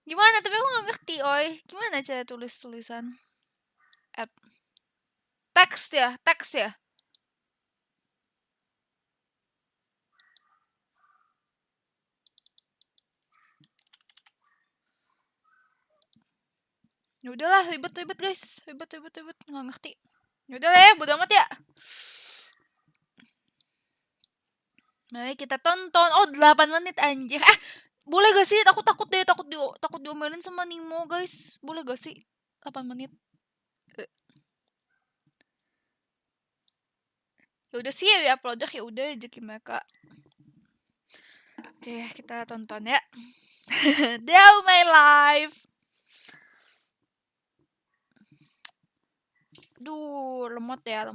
Gimana? Tapi aku nggak ngerti, oi. Gimana cara tulis-tulisan? Teks ya, teks ya. Ya udahlah, ribet-ribet guys, ribet, nggak ngerti. Ya udah ya, bodo amat ya. Mari kita tonton. Oh, 8 menit anjir. Boleh gak sih? Takut deh, takut diomelin sama Nimo, guys. Boleh gak sih? 8 menit. Ya udah sih ya upload ya udah rezeki mereka. Oke, kita tonton ya. Day my life. Duh, lemot ya.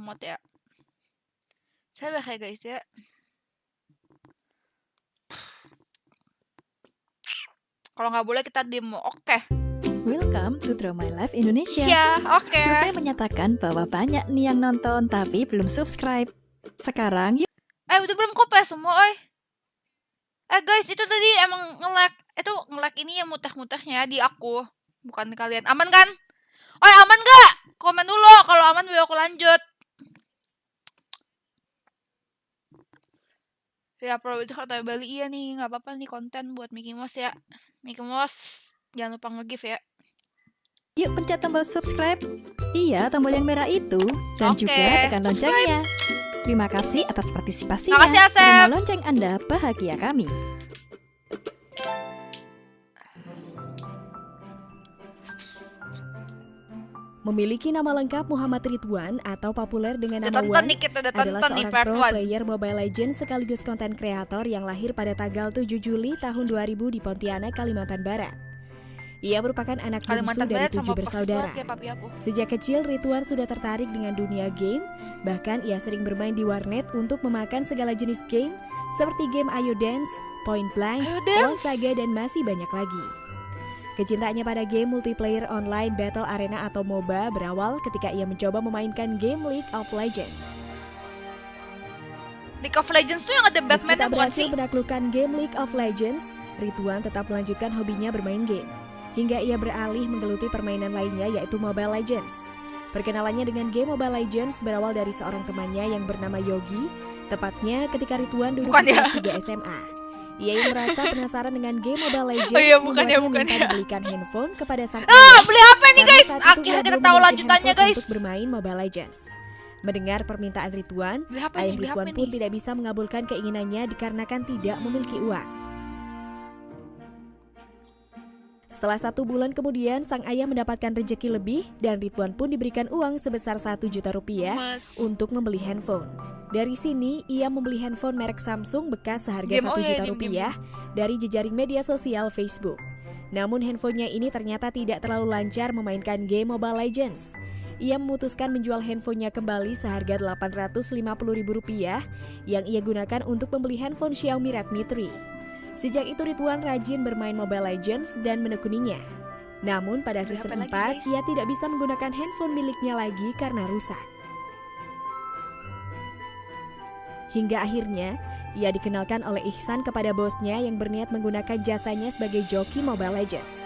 Sabar ya guys ya. Kalau nggak boleh kita demo, oke. Welcome to Draw My Life Indonesia. Oke. Survei menyatakan bahwa banyak nih yang nonton tapi belum subscribe. Sekarang yuk. Udah belum kopya semua, oi. Guys, itu tadi emang nge-lag. Itu nge-lag ini ya mutah-mutahnya di aku. Bukan kalian. Aman kan? Oi, aman gak? Komen dulu. Kalau aman biar aku lanjut. Ya, Pro itu kata Bali iya nih. Gak apa-apa nih konten buat Mickey Mouse ya. Mickey Mouse, jangan lupa nge-give ya. Yuk pencet tombol subscribe. Iya, tombol yang merah itu. Dan Oke, juga tekan subscribe. loncengnya. Terima kasih atas partisipasinya. Makasih, Asep. Karena lonceng Anda bahagia kami. Memiliki nama lengkap Muhammad Ridwan atau populer dengan nama Udah Wan, tonton nih, kita udah adalah tonton nih seorang part pro 1. player Mobile Legends sekaligus konten kreator yang lahir pada tanggal 7 Juli tahun 2000 di Pontianak, Kalimantan Barat. Ia merupakan anak bungsu Kalimantan dari Barat 7 sama persis bersaudara. banget kayak papi aku. Sejak kecil, Ridwan sudah tertarik dengan dunia game, bahkan ia sering bermain di warnet untuk memakan segala jenis game seperti game Ayo Dance, Point Blank, Ayo Dance. LoL Saga, dan masih banyak lagi. Kecintaannya pada game multiplayer online Battle Arena atau MOBA berawal ketika ia mencoba memainkan game League of Legends. League of Legends tuh yang ada Meski Batman-nya tak bukan berhasil sih? menaklukkan game League of Legends, Ridwan tetap melanjutkan hobinya bermain game. Hingga ia beralih menggeluti permainan lainnya yaitu Mobile Legends. Perkenalannya dengan game Mobile Legends berawal dari seorang temannya yang bernama Yogi, tepatnya ketika Ridwan duduk Bukan di ya? kelas 3 SMA. Ia yang merasa penasaran dengan game Mobile Legends Oh iya, bukan ya, membuatnya minta dibelikan handphone kepada sang Beli HP nih karena guys. saat itu ia Akhirnya kita belum tahu memiliki lanjutannya handphone guys. untuk bermain Mobile Legends. Mendengar permintaan Ridwan, Beli HP ayah nih, beli Ridwan HP pun nih. tidak bisa mengabulkan keinginannya dikarenakan tidak memiliki uang. Setelah 1 bulan kemudian, sang ayah mendapatkan rejeki lebih dan Ridwan pun diberikan uang sebesar 1 juta rupiah Mas. untuk membeli handphone. Dari sini, ia membeli handphone merek Samsung bekas seharga Game, 1 oh iya, juta game. rupiah dari jejaring media sosial Facebook. Namun handphonenya ini ternyata tidak terlalu lancar memainkan game Mobile Legends. Ia memutuskan menjual handphonenya kembali seharga Rp850.000 yang ia gunakan untuk membeli handphone Xiaomi Redmi 3. Sejak itu Ridwan rajin bermain Mobile Legends dan menekuninya. Namun pada Beli season HP lagi, 4, guys. ia tidak bisa menggunakan handphone miliknya lagi karena rusak. Hingga akhirnya, ia dikenalkan oleh Ihsan kepada bosnya yang berniat menggunakan jasanya sebagai joki Mobile Legends.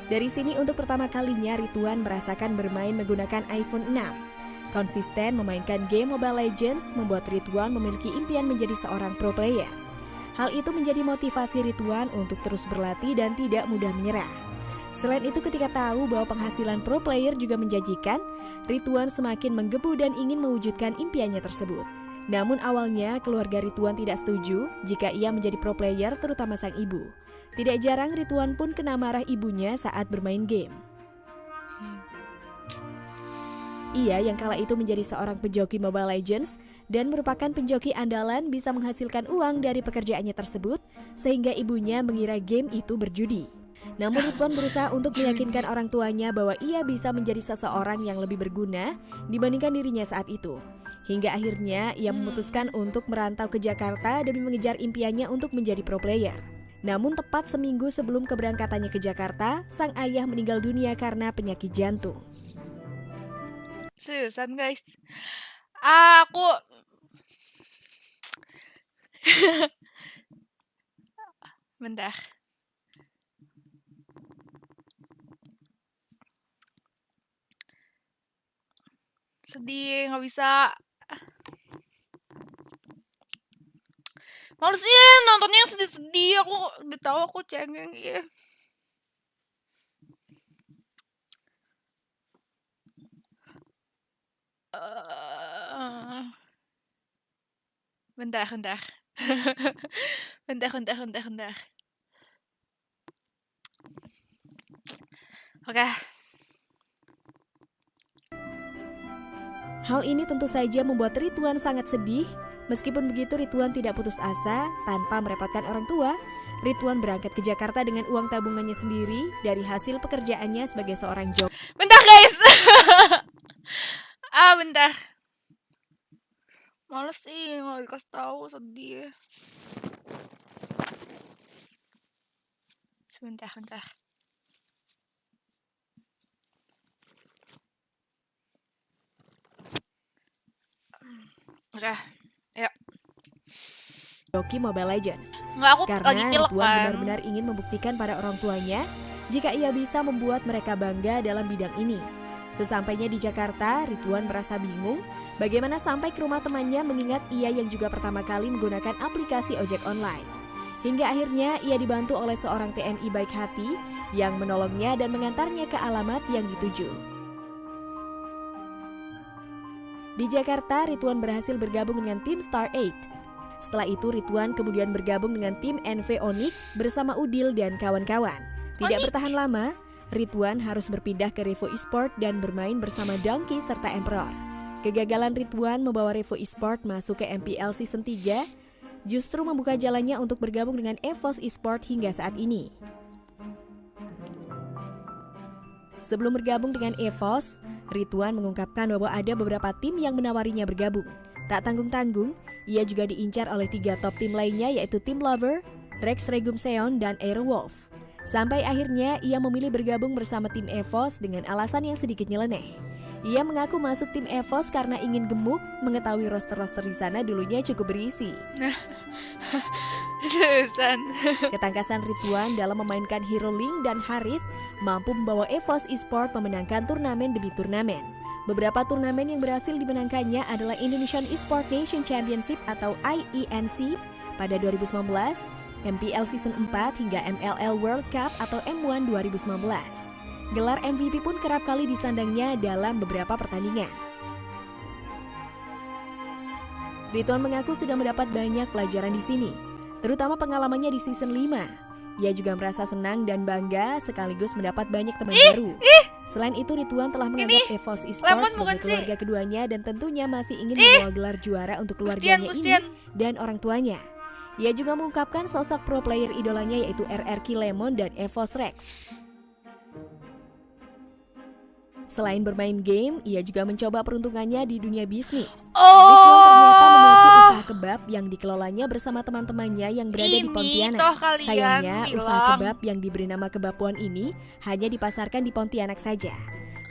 Dari sini untuk pertama kalinya Ridwan merasakan bermain menggunakan iPhone 6. Konsisten memainkan game Mobile Legends membuat Ridwan memiliki impian menjadi seorang pro player. Hal itu menjadi motivasi Ridwan untuk terus berlatih dan tidak mudah menyerah. Selain itu ketika tahu bahwa penghasilan pro player juga menjanjikan, Ridwan semakin menggebu dan ingin mewujudkan impiannya tersebut. Namun awalnya keluarga Ridwan tidak setuju jika ia menjadi pro player terutama sang ibu. Tidak jarang Ridwan pun kena marah ibunya saat bermain game. Ia yang kala itu menjadi seorang pejoki Mobile Legends dan merupakan penjoki andalan bisa menghasilkan uang dari pekerjaannya tersebut sehingga ibunya mengira game itu berjudi. Namun Ridwan berusaha untuk meyakinkan orang tuanya bahwa ia bisa menjadi seseorang yang lebih berguna dibandingkan dirinya saat itu. Hingga akhirnya ia memutuskan untuk merantau ke Jakarta demi mengejar impiannya untuk menjadi pro player. Namun tepat seminggu sebelum keberangkatannya ke Jakarta, sang ayah meninggal dunia karena penyakit jantung. Seriusan guys. Aku bentar. Sedih, nggak bisa. Malesin nontonnya yang sedih-sedih. Aku udah tahu aku cengeng ya. Bentar, bentar. bentar. Oke. Hal ini tentu saja membuat Ridwan sangat sedih. Meskipun begitu, Ridwan tidak putus asa. Tanpa merepotkan orang tua, Ridwan berangkat ke Jakarta dengan uang tabungannya sendiri dari hasil pekerjaannya sebagai seorang joki. Bentar guys. Bentar. Males sih, nggak dikasih tahu, sedih. Sebentar. Udah, ya. Joki Mobile Legends. Nggak, aku Karena lagi pilek Ridwan kan. benar-benar ingin membuktikan pada orang tuanya jika ia bisa membuat mereka bangga dalam bidang ini. Sesampainya di Jakarta, Ridwan merasa bingung bagaimana sampai ke rumah temannya mengingat ia yang juga pertama kali menggunakan aplikasi ojek online. Hingga akhirnya ia dibantu oleh seorang TNI baik hati yang menolongnya dan mengantarnya ke alamat yang dituju. Di Jakarta, Ridwan berhasil bergabung dengan tim Star 8. Setelah itu, Ridwan kemudian bergabung dengan tim NV Onyx bersama Udil dan kawan-kawan. Tidak bertahan lama, Ridwan harus berpindah ke Revo Esport dan bermain bersama Donkey serta Emperor. Kegagalan Ridwan membawa Revo Esport masuk ke MPL Season 3, justru membuka jalannya untuk bergabung dengan EVOS Esport hingga saat ini. Sebelum bergabung dengan EVOS, Ridwan mengungkapkan bahwa ada beberapa tim yang menawarinya bergabung. Tak tanggung-tanggung, ia juga diincar oleh 3 top tim lainnya yaitu Team Lover, Rex Regum Seon, dan Aerowolf. Sampai akhirnya ia memilih bergabung bersama tim EVOS dengan alasan yang sedikit nyeleneh. Ia mengaku masuk tim EVOS karena ingin gemuk, mengetahui roster-roster di sana dulunya cukup berisi. Susan. Ketangkasan Ridwan dalam memainkan Hero Link dan Harith mampu membawa EVOS Esport memenangkan turnamen demi turnamen. Beberapa turnamen yang berhasil dimenangkannya adalah Indonesian Esport Nation Championship atau IENC pada 2019, MPL Season 4 hingga MLL World Cup atau M1 2019. Gelar MVP pun kerap kali disandangnya dalam beberapa pertandingan. Ridwan mengaku sudah mendapat banyak pelajaran di sini, terutama pengalamannya di Season 5. Ia juga merasa senang dan bangga sekaligus mendapat banyak teman baru. Selain itu, Ridwan telah menganggap EVOS Esports sebagai keluarga keduanya dan tentunya masih ingin membawa gelar juara untuk keluarganya ini dan orang tuanya. Ia juga mengungkapkan sosok pro player idolanya yaitu RRQ Lemon dan EVOS Rex. Selain bermain game, ia juga mencoba peruntungannya di dunia bisnis. Ridwan ternyata memiliki usaha kebab yang dikelolanya bersama teman-temannya yang berada di Pontianak. Sayangnya, usaha kebab yang diberi nama Kebab One ini hanya dipasarkan di Pontianak saja.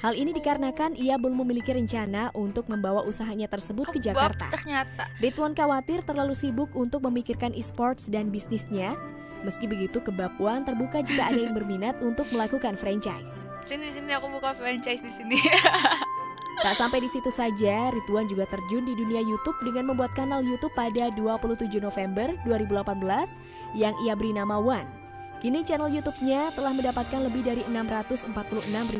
Hal ini dikarenakan ia belum memiliki rencana untuk membawa usahanya tersebut ke Jakarta. Ridwan khawatir terlalu sibuk untuk memikirkan e-sports dan bisnisnya. Meski begitu, Kebab One terbuka jika ada yang berminat untuk melakukan franchise. Sini aku buka franchise di sini. Tak sampai di situ saja, Ridwan juga terjun di dunia YouTube dengan membuat kanal YouTube pada 27 November 2018 yang ia beri nama One. Kini channel YouTube-nya telah mendapatkan lebih dari 646.000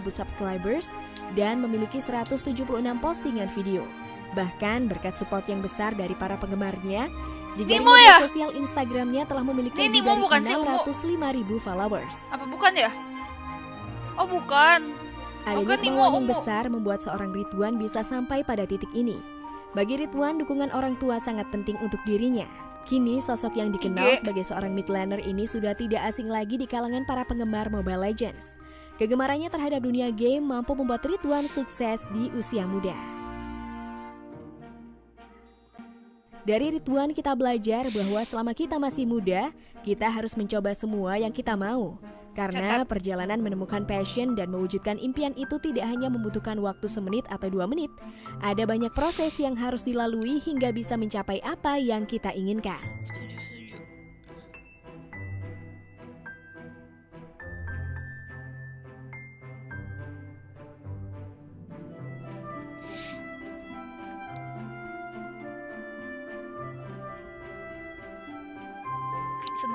subscribers dan memiliki 176 postingan video. Bahkan berkat support yang besar dari para penggemarnya, jejaring media sosial Instagramnya telah memiliki lebih dari 605.000 followers. Apa bukan ya? Oh bukan. Adanya kemauan yang besar membuat seorang Ridwan bisa sampai pada titik ini. Bagi Ridwan, dukungan orang tua sangat penting untuk dirinya. Kini sosok yang dikenal sebagai seorang mid laner ini sudah tidak asing lagi di kalangan para penggemar Mobile Legends. Kegemarannya terhadap dunia game mampu membuat Ridwan sukses di usia muda. Dari Ridwan kita belajar bahwa selama kita masih muda, kita harus mencoba semua yang kita mau. Karena perjalanan menemukan passion dan mewujudkan impian itu tidak hanya membutuhkan waktu semenit atau 2 menit. Ada banyak proses yang harus dilalui hingga bisa mencapai apa yang kita inginkan. Setuju.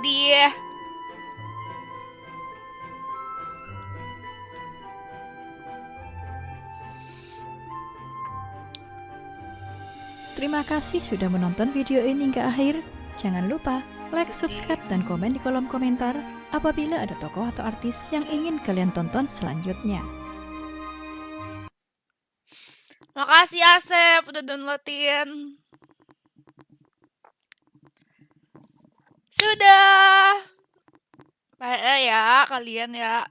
sedih. Terima kasih sudah menonton video ini hingga akhir. Jangan lupa like, subscribe, dan komen di kolom komentar apabila ada tokoh atau artis yang ingin kalian tonton selanjutnya. Makasih Asep udah downloadin. Sudah. Baik ya kalian ya.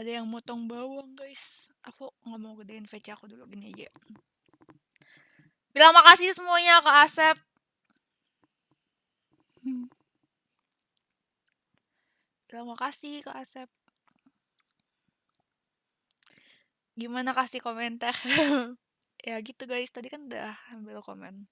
Ada yang motong bawang guys. Aku nggak mau gedein VC aku dulu, gini aja. Bilang makasih semuanya ke Asep. Bilang makasih ke Asep. Gimana kasih komentar? Ya gitu guys, tadi kan udah ambil komen.